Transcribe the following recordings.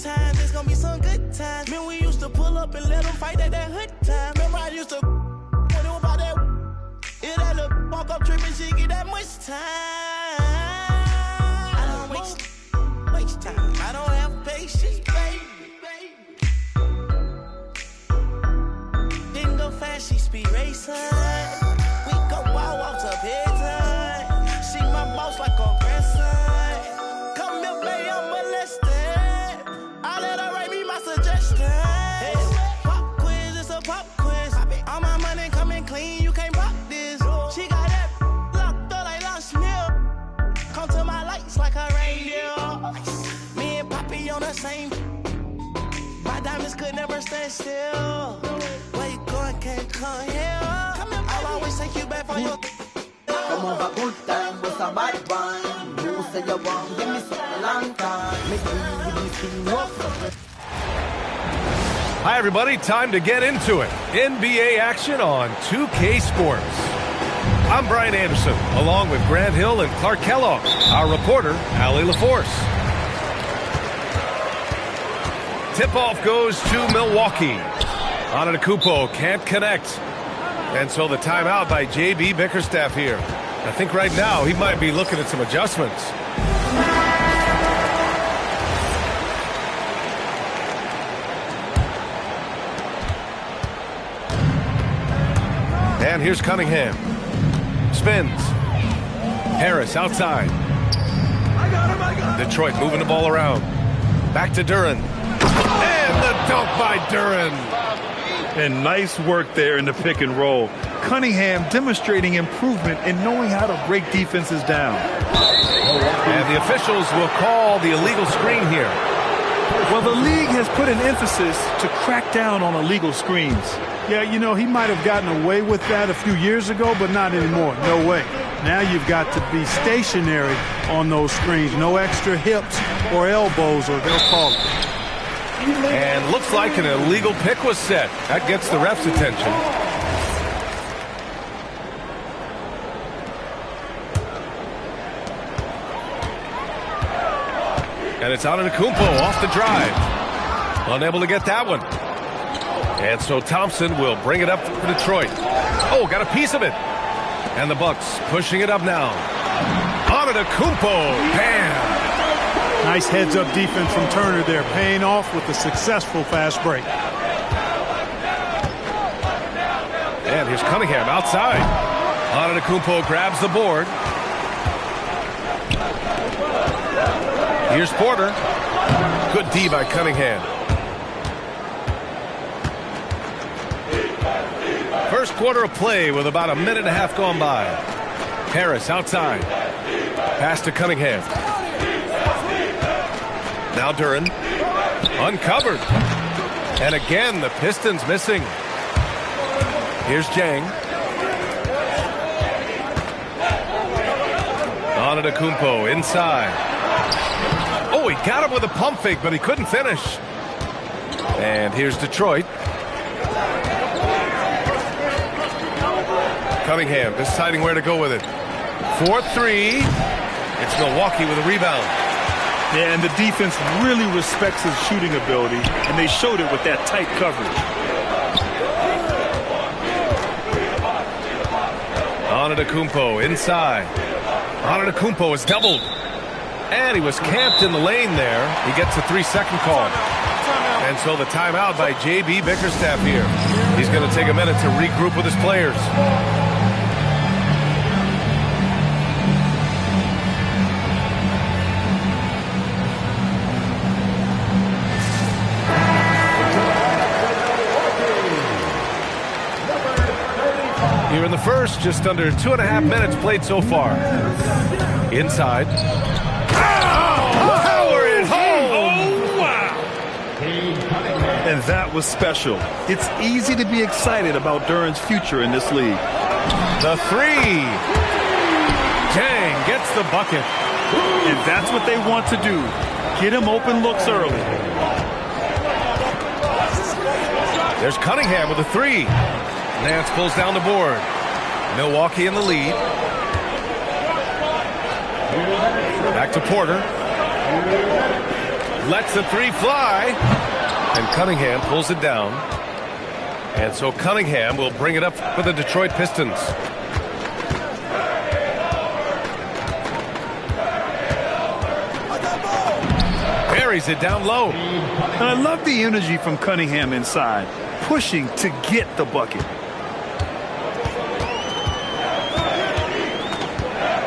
times, it's gonna be some good times. Man, we used to pull up and let them fight at that hood time. Remember I used to when it was about that. It had a walk up trip and she get that much time. I don't waste time. I don't have patience, baby. Didn't go fast, she speed racing. We go walk to bedtime. See my boss like a grandson. Come here, baby, I'm molested. I let her write me my suggestions. Hey, pop quiz, it's a pop quiz. All my money coming clean, you can't pop this. She got that locked up like Lost Mill. Come to my lights like a reindeer. Me and Poppy on the same. My diamonds could never stand still. Where you going, can't come here. I'll always take you back for your. Come over, good time, was a bad one. You say you want, give me some long time. Make me give me some work. Hi, everybody. Time to get into it. NBA action on 2K Sports. I'm Brian Anderson, along with Grant Hill and Clark Kellogg. Our reporter, Allie LaForce. Tip-off goes to Milwaukee. Antetokounmpo can't connect. And so the timeout by J.B. Bickerstaff here. I think right now he might be looking at some adjustments. And here's Cunningham. Spins. Harris outside. Detroit moving the ball around. Back to Duren. And the dunk by Duren. And nice work there in the pick and roll. Cunningham demonstrating improvement in knowing how to break defenses down. And the officials will call the illegal screen here. Well, the league has put an emphasis to crack down on illegal screens. Yeah, you know, he might have gotten away with that a few years ago, but not anymore. No way. Now you've got to be stationary on those screens. No extra hips or elbows, or they'll call it. And looks like an illegal pick was set. That gets the ref's attention. And it's Antetokounmpo off the drive. Unable to get that one. And so Thompson will bring it up for Detroit. Oh, got a piece of it. And the Bucks pushing it up now. Antetokounmpo, bam! Nice heads-up defense from Turner there, paying off with a successful fast break. And here's Cunningham outside. Antetokounmpo grabs the board. Here's Porter. Good D by Cunningham. First quarter of play with about a minute and a half gone by. Harris outside. Pass to Cunningham. Now Duren. Uncovered. And again, the Pistons missing. Here's Jang. Antetokounmpo inside. Oh, he got him with a pump fake, but he couldn't finish. And here's Detroit. Cunningham deciding where to go with it. 4-3. It's Milwaukee with a rebound. Yeah, and the defense really respects his shooting ability, and they showed it with that tight coverage. Antetokounmpo inside. Antetokounmpo is doubled. And he was camped in the lane there. He gets a 3-second call. And so the timeout by J.B. Bickerstaff here. He's going to take a minute to regroup with his players. Here in the first, just under 2.5 minutes played so far. Inside. Power it home! Oh, wow! And that was special. It's easy to be excited about Duren's future in this league. The three. Jang gets the bucket. And that's what they want to do. Get him open looks early. There's Cunningham with a three. Nance pulls down the board. Milwaukee in the lead. Back to Porter. lets the three fly. And Cunningham pulls it down. And so Cunningham will bring it up for the Detroit Pistons. Buries it down low. And I love the energy from Cunningham inside, pushing to get the bucket.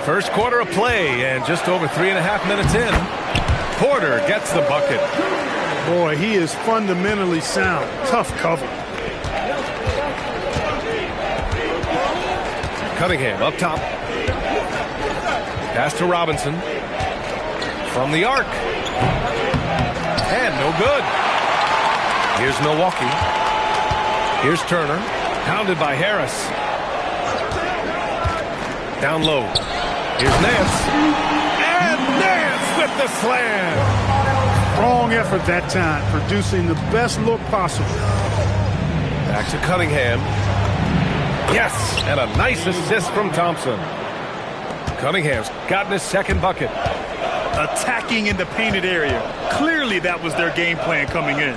First quarter of play, and just over 3.5 minutes in, Porter gets the bucket. Boy, he is fundamentally sound. Tough cover. Cunningham up top. Pass to Robinson. From the arc. And no good. Here's Milwaukee. Here's Turner. Pounded by Harris. Down low. Here's Nance. And Nance with the slam. Strong effort that time, producing the best look possible. Back to Cunningham. Yes, and a nice assist from Thompson. Cunningham's gotten his second bucket. Attacking in the painted area. Clearly that was their game plan coming in.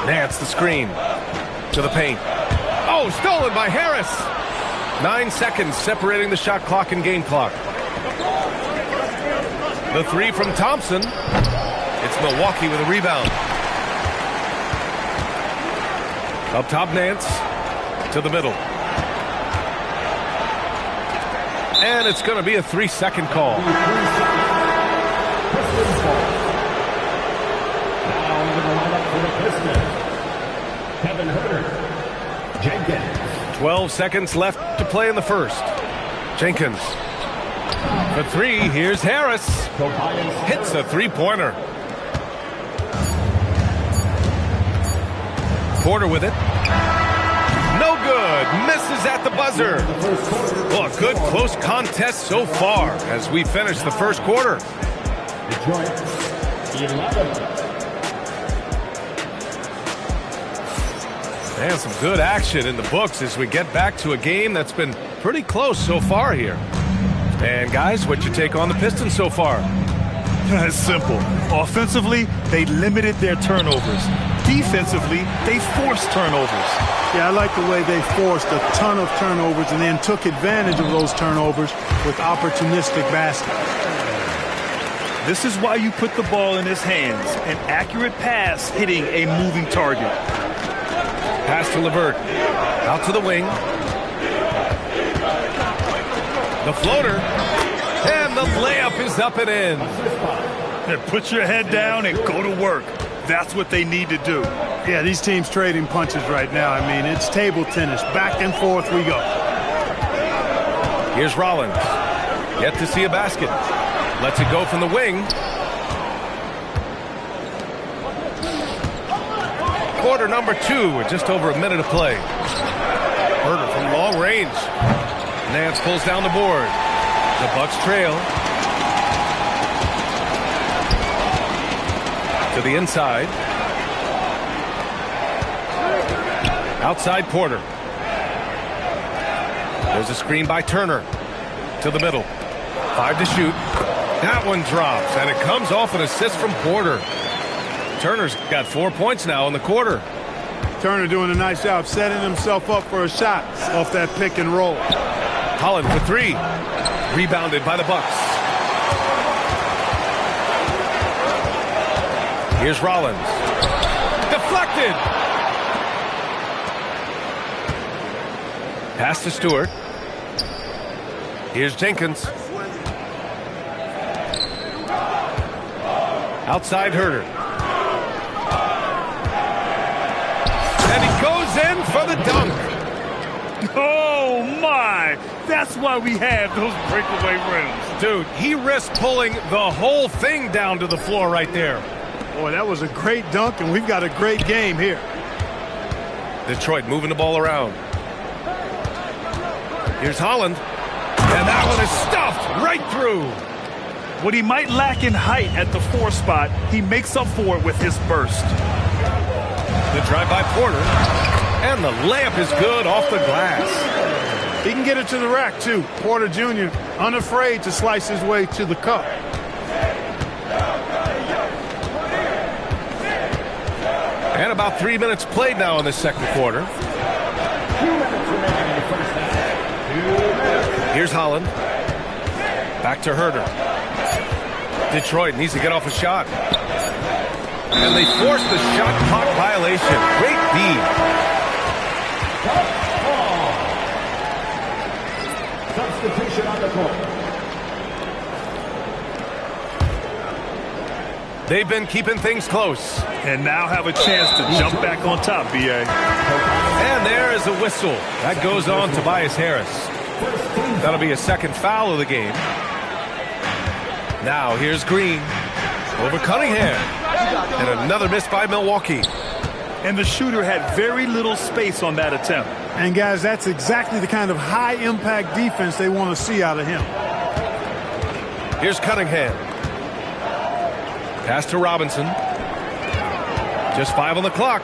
Nance the screen. To the paint. Oh, stolen by Harris. 9 seconds separating the shot clock and game clock. The three from Thompson. It's Milwaukee with a rebound. Up top, Nance. To the middle. And it's going to be a 3-second call. 12 seconds left to play in the first. Jenkins. For three, here's Harris. Hits a three-pointer. Porter with it. No good. Misses at the buzzer. Well, a good close contest so far as we finish the first quarter. Detroit, 11. And some good action in the books as we get back to a game that's been pretty close so far here. And guys, what's your take on the Pistons so far? It's simple. Offensively, they limited their turnovers. Defensively, they forced turnovers. Yeah, I like the way they forced a ton of turnovers and then took advantage of those turnovers with opportunistic baskets. This is why you put the ball in his hands. An accurate pass hitting a moving target. Pass to LeVert. Out to the wing. The floater. And the layup is up and in. And put your head down and go to work. That's what they need to do. Yeah, these teams trading punches right now. I mean, it's table tennis. Back and forth we go. Here's Rollins. Yet to see a basket. Lets it go from the wing. Quarter number 2 with just over a minute of play. Herter from long range. Nance pulls down the board. The Bucks trail. To the inside. Outside Porter. There's a screen by Turner. To the middle. 5 to shoot. That one drops, and it comes off an assist from Porter. Turner's got 4 points now in the quarter. Turner doing a nice job setting himself up for a shot off that pick and roll. Holland for 3. Rebounded by the Bucks. Here's Rollins. Deflected. Pass to Stewart. Here's Jenkins. Outside Herter. And he goes in for the dunk. Oh, my. That's why we have those breakaway rims. Dude, he risked pulling the whole thing down to the floor right there. Boy, that was a great dunk, and we've got a great game here. Detroit moving the ball around. Here's Holland. And that one is stuffed right through. What he might lack in height at the 4 spot, he makes up for it with his burst. The drive by Porter. And the layup is good off the glass. He can get it to the rack, too. Porter Jr. unafraid to slice his way to the cup. about 3 minutes played now in the second quarter. 2 minutes remaining in the first half. 2 minutes. Here's Holland. Back to Herder. Detroit needs to get off a shot. And they force the shot clock violation. Great D. Substitution on the court. They've been keeping things close. And now have a chance to jump back on top, B.A. And there is a whistle. That goes on Tobias Harris. That'll be a second foul of the game. Now here's Green over Cunningham. And another miss by Milwaukee. And the shooter had very little space on that attempt. And, guys, that's exactly the kind of high-impact defense they want to see out of him. Here's Cunningham. Pass to Robinson. Just 5 on the clock.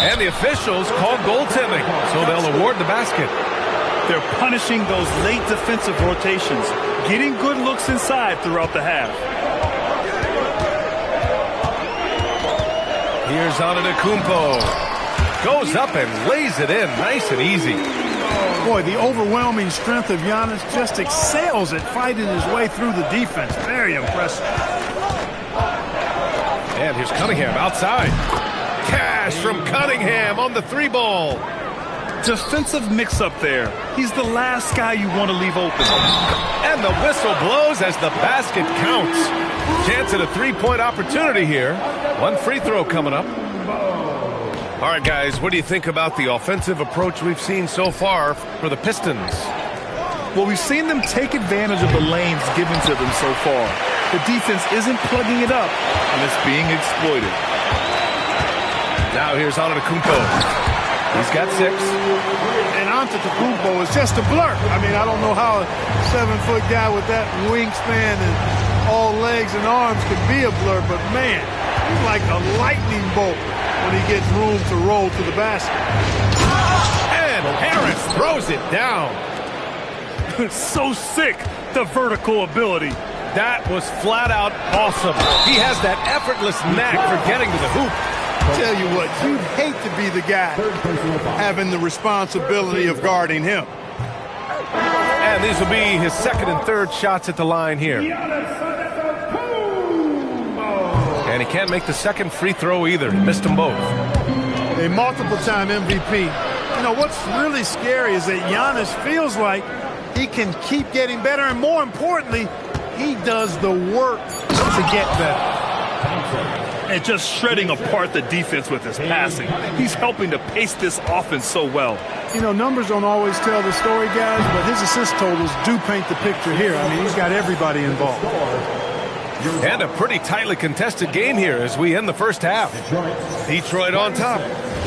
And the officials call goaltending, so they'll award the basket. They're punishing those late defensive rotations, getting good looks inside throughout the half. Here's Antetokounmpo. Goes up and lays it in nice and easy. Boy, the overwhelming strength of Giannis just excels at fighting his way through the defense. Very impressive. And here's Cunningham outside. Cash from Cunningham on the 3-ball. Defensive mix-up there. He's the last guy you want to leave open. And the whistle blows as the basket counts. Chance at a 3-point opportunity here. One free throw coming up. All right, guys, what do you think about the offensive approach we've seen so far for the Pistons? Well, we've seen them take advantage of the lanes given to them so far. The defense isn't plugging it up, and it's being exploited. Now here's Antetokounmpo. He's got 6. And Antetokounmpo is just a blur. I mean, I don't know how a 7-foot guy with that wingspan and all legs and arms can be a blur, but man, he's like a lightning bolt when he gets room to roll to the basket. And Harris throws it down. So sick, the vertical ability. That was flat out awesome. He has that effortless knack for getting to the hoop. Tell you what, you'd hate to be the guy having the responsibility of guarding him. And these will be his second and third shots at the line here. And he can't make the second free throw either. He missed them both. A multiple-time MVP. You know, what's really scary is that Giannis feels like he can keep getting better, and more importantly, he does the work to get better. And just shredding apart the defense with his passing. He's helping to pace this offense so well. You know, numbers don't always tell the story, guys, but his assist totals do paint the picture here. I mean, he's got everybody involved. And a pretty tightly contested game here as we end the first half. Detroit on top,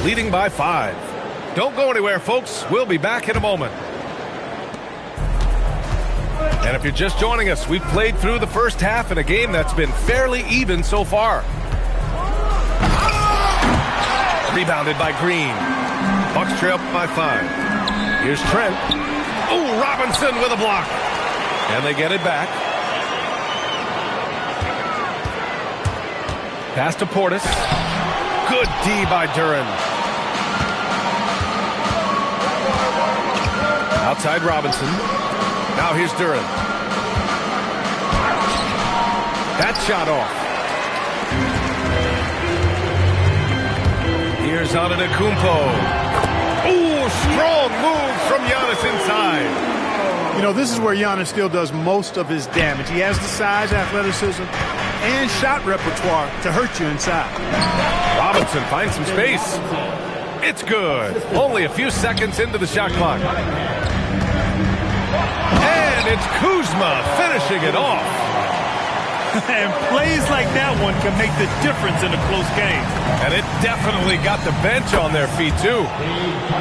leading by 5. Don't go anywhere, folks. We'll be back in a moment. And if you're just joining us, we've played through the first half in a game that's been fairly even so far. Rebounded by Green. Bucks trail by 5. Here's Trent. Ooh, Robinson with a block. And they get it back. Pass to Portis. Good D by Duren. Outside Robinson. Now here's Duren. That shot off. Here's Antetokounmpo. Ooh, strong move from Giannis inside. You know, this is where Giannis still does most of his damage. He has the size, athleticism, and shot repertoire to hurt you inside. Robinson finds some space. It's good. Only a few seconds into the shot clock. And it's Kuzma finishing it off. And plays like that one can make the difference in a close game. And it definitely got the bench on their feet, too.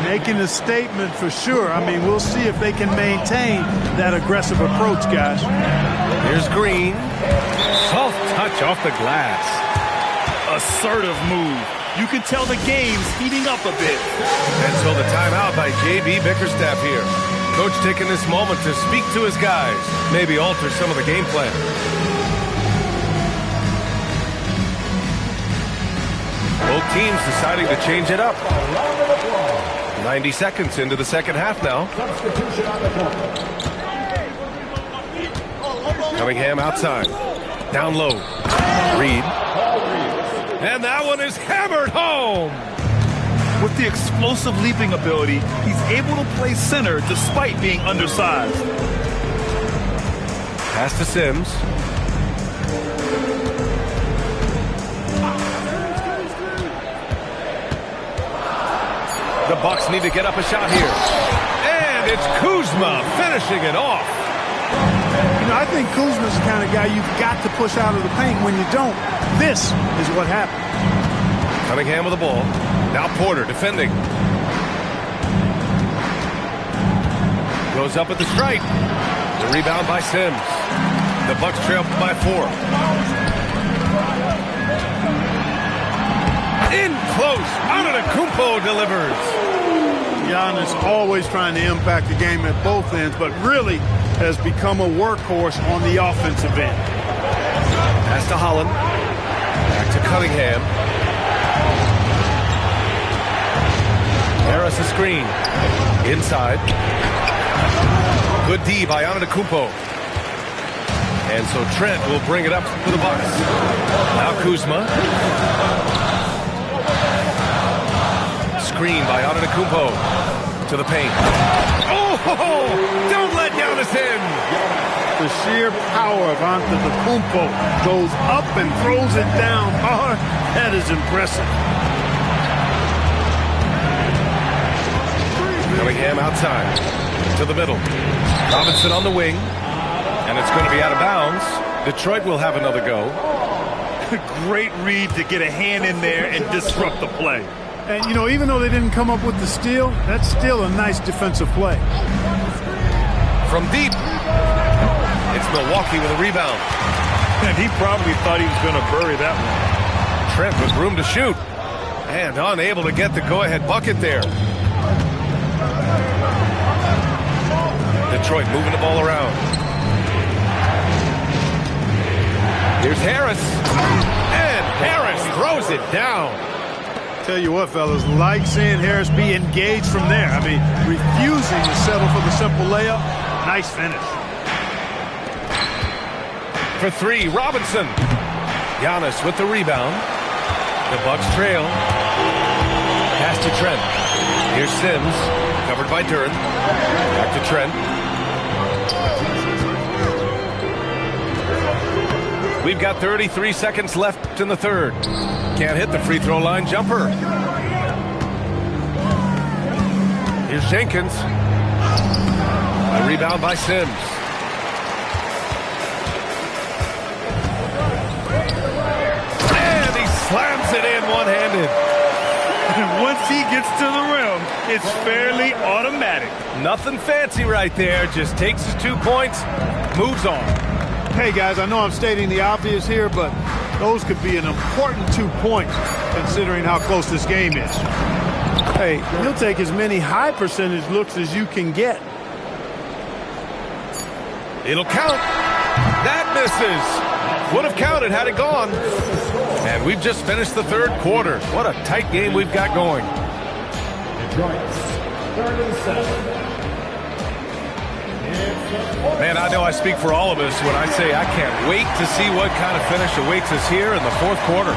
Making a statement for sure. I mean, we'll see if they can maintain that aggressive approach, guys. Here's Green. Soft touch off the glass. Assertive move. You can tell the game's heating up a bit. And so the timeout by J.B. Bickerstaff here. Coach taking this moment to speak to his guys. Maybe alter some of the game plan. Both teams deciding to change it up. 90 seconds into the second half now. Cunningham outside. Down low. Reed. And that one is hammered home. With the explosive leaping ability, he's able to play center despite being undersized. Pass to Sims. The Bucks need to get up a shot here. And it's Kuzma finishing it off. You know, I think Kuzma's the kind of guy you've got to push out of the paint. When you don't, this is what happens. Cunningham with the ball. Now Porter defending. Goes up at the stripe. The rebound by Sims. The Bucks trail by 4. In close. Antetokounmpo delivers. Giannis always trying to impact the game at both ends, but really has become a workhorse on the offensive end. Pass to Holland. Back to Cunningham. Harris a screen. Inside. Good D by Antetokounmpo. And so Trent will bring it up for the Bucks. Now Kuzma. Screen by Antetokounmpo to the paint. Oh, don't let Giannis in. The sheer power of Antetokounmpo goes up and throws it down hard. That is impressive. Cunningham outside to the middle. Robinson on the wing. And it's going to be out of bounds. Detroit will have another go. Great read to get a hand in there and disrupt the play. And, you know, even though they didn't come up with the steal, that's still a nice defensive play. From deep. It's Milwaukee with a rebound. And he probably thought he was going to bury that one. Trent with room to shoot. And unable to get the go-ahead bucket there. Detroit moving the ball around. Here's Harris. And Harris throws it down. Tell you what, fellas, like seeing Harris be engaged from there. I mean, refusing to settle for the simple layup. Nice finish. For 3, Robinson. Giannis with the rebound. The Bucks trail. Pass to Trent. Here's Sims, covered by Duren. Back to Trent. We've got 33 seconds left in the third. Can't hit the free throw line jumper. Here's Jenkins. A rebound by Sims. And he slams it in one-handed. And once he gets to the rim, it's fairly automatic. Nothing fancy right there. Just takes his 2 points, moves on. Hey, guys, I know I'm stating the obvious here, but those could be an important 2 points considering how close this game is. Hey, you'll take as many high percentage looks as you can get. It'll count. That misses. Would have counted had it gone. And we've just finished the third quarter. What a tight game we've got going. Detroit's 37. Man, I know I speak for all of us when I say I can't wait to see what kind of finish awaits us here in the fourth quarter.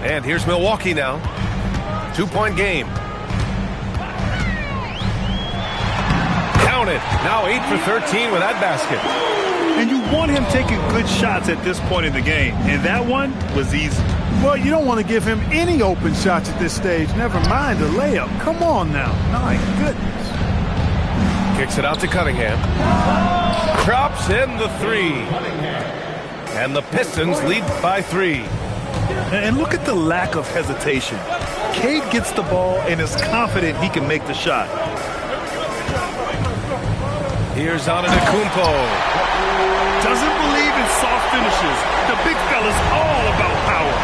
And here's Milwaukee now. 2-point game. Count it. Now 8 for 13 with that basket. And you want him taking good shots at this point in the game. And that one was easy. Well, you don't want to give him any open shots at this stage. Never mind a layup. Come on now. My goodness. Kicks it out to Cunningham. Drops in the 3. And the Pistons lead by 3. And look at the lack of hesitation. Cade gets the ball and is confident he can make the shot. Here's Antetokounmpo. Doesn't believe in soft finishes. The big fella's all about power.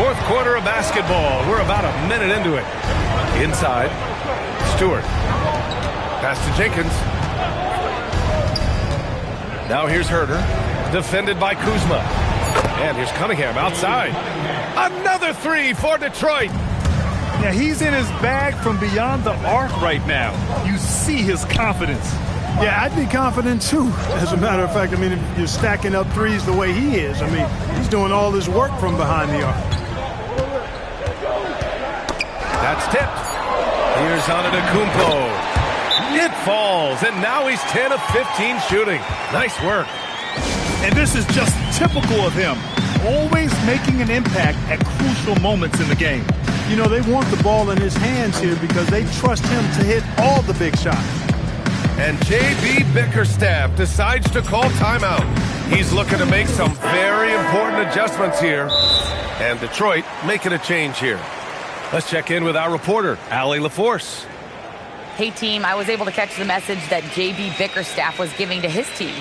Fourth quarter of basketball. We're about a minute into it. Inside, Stewart. Pass to Jenkins. Now here's Herter. Defended by Kuzma. And here's Cunningham outside. Another three for Detroit. Yeah, he's in his bag from beyond the arc right now. You see his confidence. Yeah, I'd be confident too. As a matter of fact, I mean, if you're stacking up threes the way he is, I mean, he's doing all his work from behind the arc. That's tipped. Here's Antetokounmpo. It falls, and now he's 10 of 15 shooting. Nice work. And this is just typical of him. Always making an impact at crucial moments in the game. You know, they want the ball in his hands here because they trust him to hit all the big shots. And J.B. Bickerstaff decides to call timeout. He's looking to make some very important adjustments here. And Detroit making a change here. Let's check in with our reporter, Allie LaForce. Hey, team, I was able to catch the message that J.B. Bickerstaff was giving to his team.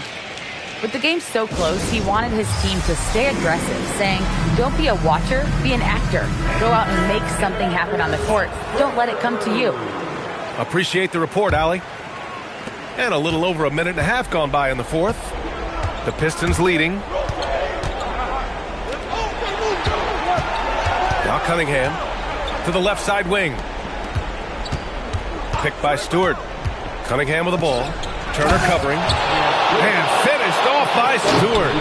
With the game so close, he wanted his team to stay aggressive, saying, don't be a watcher, be an actor. Go out and make something happen on the court. Don't let it come to you. Appreciate the report, Allie. And a little over a minute and a half gone by in the fourth. The Pistons leading. Now Cunningham to the left side wing. Picked by Stewart. Cunningham with the ball. Turner covering. And finished off by Stewart.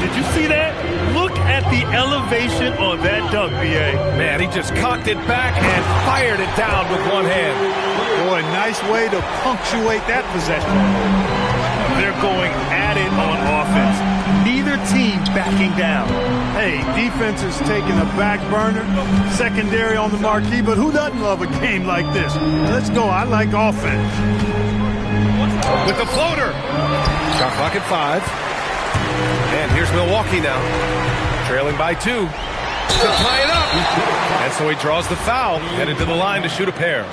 Did you see that? Look at the elevation on that dunk, B.A. Man, he just cocked it back and fired it down with one hand. Boy, nice way to punctuate that possession. They're going at it on offense. Neither team backing down. Hey, defense is taking a back burner, secondary on the marquee, but who doesn't love a game like this? Let's go. I like offense. With the floater. Shot clock at 5. And here's Milwaukee now. Trailing by 2. To tie it up. And so he draws the foul. Headed to the line to shoot a pair.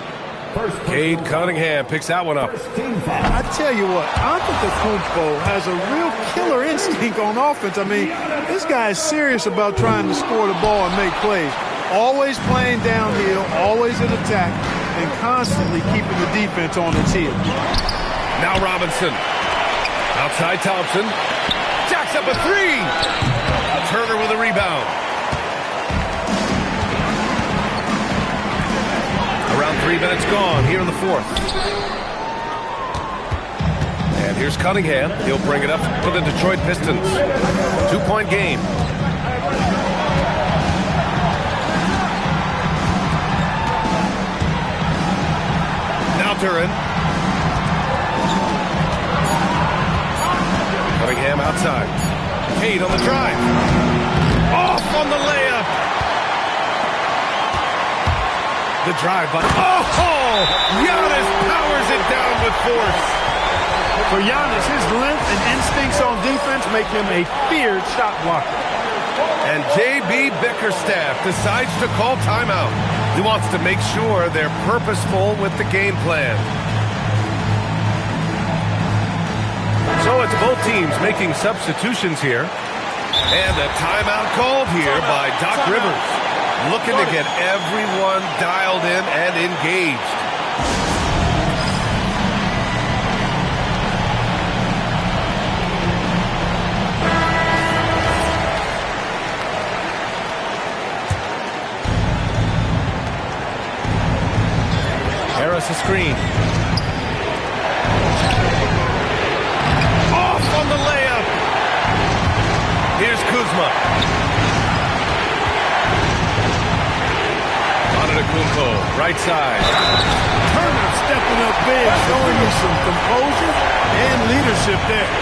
Cade Cunningham picks that one up. I tell you what, Antetokounmpo has a real killer instinct on offense. I mean, this guy is serious about trying to score the ball and make plays. Always playing downhill, always in attack, and constantly keeping the defense on its heels. Now Robinson. Outside Thompson. Jacks up a three. Turner with a rebound. Around 3 minutes gone here in the fourth. And here's Cunningham. He'll bring it up for the Detroit Pistons. 2-point game. Now Duran. Cunningham outside. Cade on the drive. Off on the layup. The drive by. Oh! Giannis powers it down with force. For Giannis, his length and instincts on defense make him a feared shot blocker. And J.B. Bickerstaff decides to call timeout. He wants to make sure they're purposeful with the game plan. So it's both teams making substitutions here. And a timeout called here by Doc Rivers. Looking to get everyone dialed in and engaged. Harris a screen. Off on the layup. Here's Kuzma. Antetokounmpo, right side. Turner stepping up big, showing you some composure and leadership there.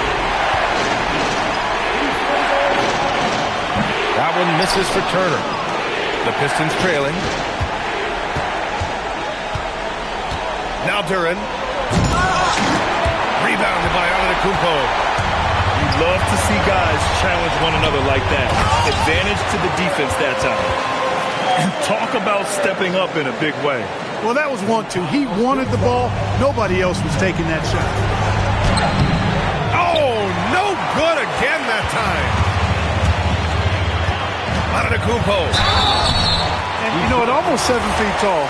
That one misses for Turner. The Pistons trailing. Now Duran. Rebounded by Antetokounmpo. You love to see guys challenge one another like that. Advantage to the defense that time. And talk about stepping up in a big way. Well, that was 1-2. He wanted the ball. Nobody else was taking that shot. Oh, no good again that time. Antetokounmpo. And, you know, at almost 7 feet tall,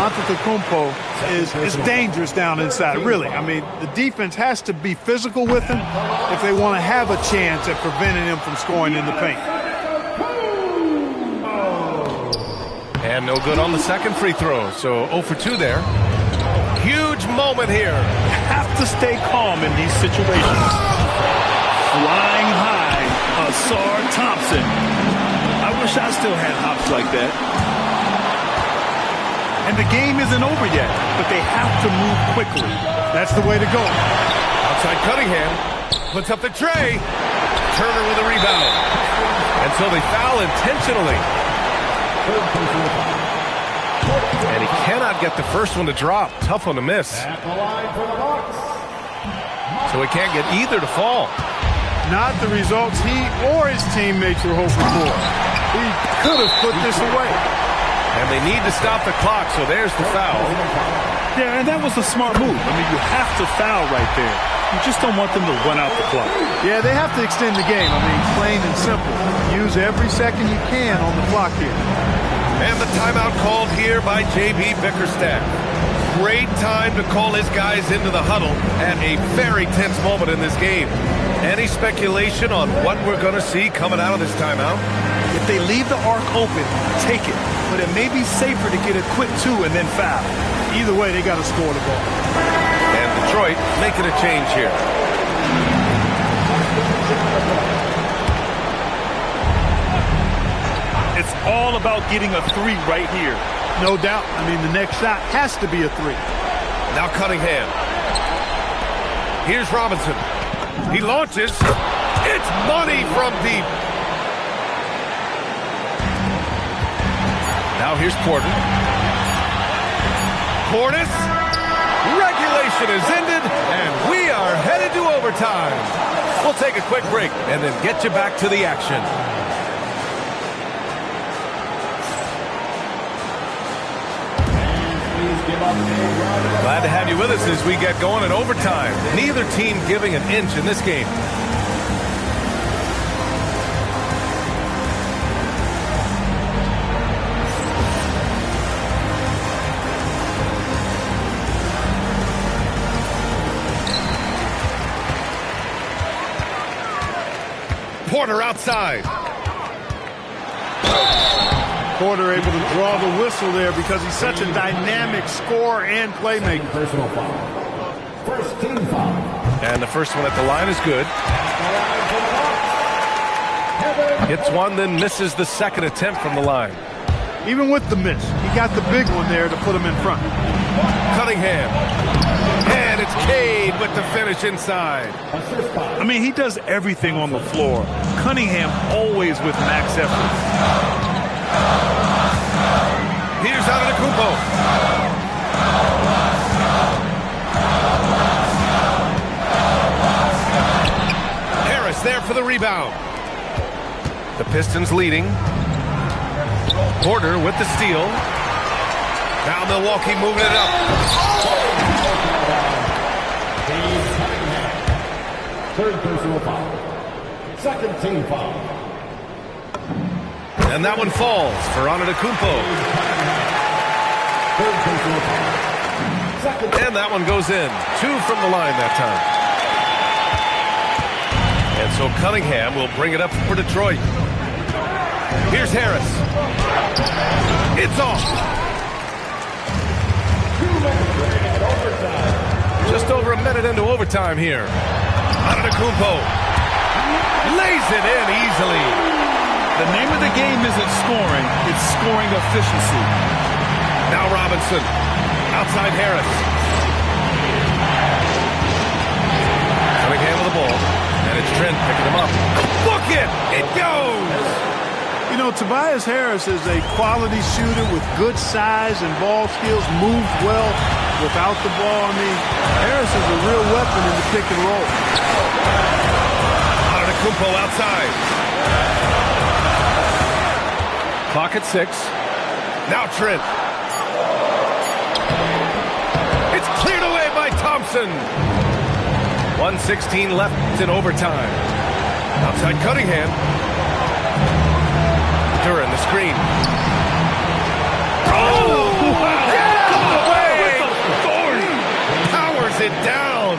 Antetokounmpo is dangerous down inside, really. I mean, the defense has to be physical with him if they want to have a chance at preventing him from scoring in the paint. And no good on the second free throw, so 0 for 2 there. Huge moment here. Have to stay calm in these situations. Flying high, Ausar Thompson. I wish I still had hops like that. And the game isn't over yet, but they have to move quickly. That's the way to go. Outside Cunningham puts up the tray. Turner with a rebound. And so they foul intentionally. And he cannot get the first one to drop. Tough one to miss. So he can't get either to fall. Not the results he or his teammates were hoping for. He could have put this away. And they need to stop the clock, so there's the foul. Yeah, and that was a smart move. I mean, you have to foul right there. You just don't want them to run out the clock. Yeah, they have to extend the game. I mean, plain and simple. Use every second you can on the clock here. And the timeout called here by J.B. Bickerstaff. Great time to call his guys into the huddle at a very tense moment in this game. Any speculation on what we're going to see coming out of this timeout? If they leave the arc open, take it. But it may be safer to get a quick 2 and then foul. Either way, they got to score the ball. And Detroit making a change here. It's all about getting a 3 right here. No doubt. I mean, the next shot has to be a 3. Now Cunningham. Here's Robinson. He launches. It's money from deep. Now here's Porter. Portis. Regulation is ended, and we are headed to overtime. We'll take a quick break and then get you back to the action. Glad to have you with us as we get going in overtime. Neither team giving an inch in this game. Porter outside. Porter able to draw the whistle there because he's such a dynamic scorer and playmaker. Personal foul. First team foul. And the first one at the line is good. Hits one, then misses the second attempt from the line. Even with the miss, he got the big one there to put him in front. Cunningham. And it's Cade with the finish inside. I mean, he does everything on the floor. Cunningham always with max effort. Here's Antetokounmpo. Harris there for the rebound. The Pistons leading. Porter with the steal. Now Milwaukee moving it up. Third personal foul. Second team foul. And that one falls for Antetokounmpo. Third personal foul. Second. And that one goes in. 2 from the line that time. And so Cunningham will bring it up for Detroit. Here's Harris. It's off. Just over a minute into overtime here. Antetokounmpo lays it in easily. The name of the game isn't scoring, it's scoring efficiency. Now Robinson. Outside Harris. Cunningham with the ball. And it's Trent picking him up. Book it! It goes! You know, Tobias Harris is a quality shooter with good size and ball skills, moves well without the ball. I mean, Harris is a real weapon in the pick and roll. Antetokounmpo outside. Clock at 6. Now Trent. It's cleared away by Thompson. 1:16 left in overtime. Outside Cunningham. To screen. Oh, wow. Powers it down.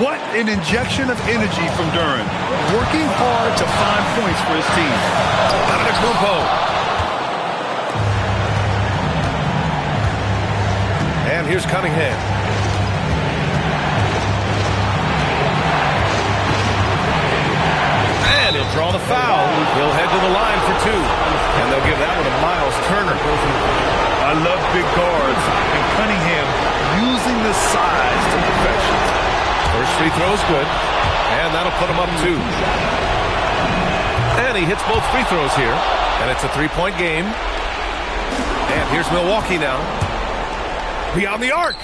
What an injection of energy from Duren. Working hard to find points for his team. Antetokounmpo. And here's Cunningham. And he'll draw the foul. He'll head to the line for two. And they'll give that one to Miles Turner. I love big guards. And Cunningham using the size to perfection. First free throw is good. And that'll put him up two. And he hits both free throws here. And it's a three-point game. And here's Milwaukee now. Beyond the arc.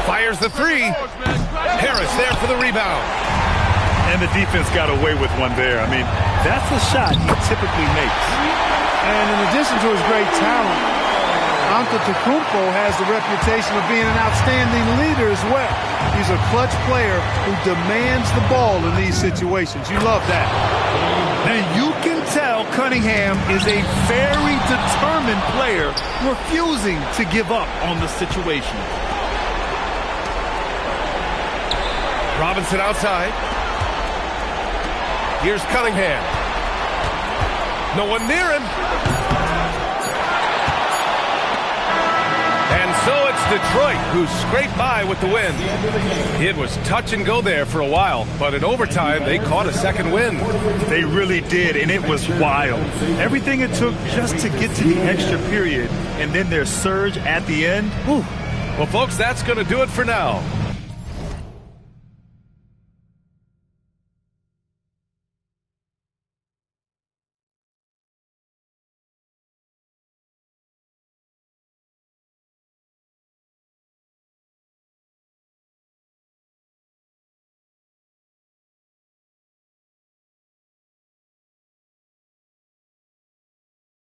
Fires the three. Harris there for the rebound. And the defense got away with one there. I mean, that's the shot he typically makes. And in addition to his great talent, Antetokounmpo has the reputation of being an outstanding leader as well. He's a clutch player who demands the ball in these situations. You love that. And you can tell Cunningham is a very determined player, refusing to give up on the situation. Robinson outside. Here's Cunningham. No one near him. And so it's Detroit who scraped by with the win. It was touch and go there for a while, but in overtime they caught a second win. They really did, and it was wild. Everything it took just to get to the extra period, and then their surge at the end. Whew. Well, folks, that's going to do it for now.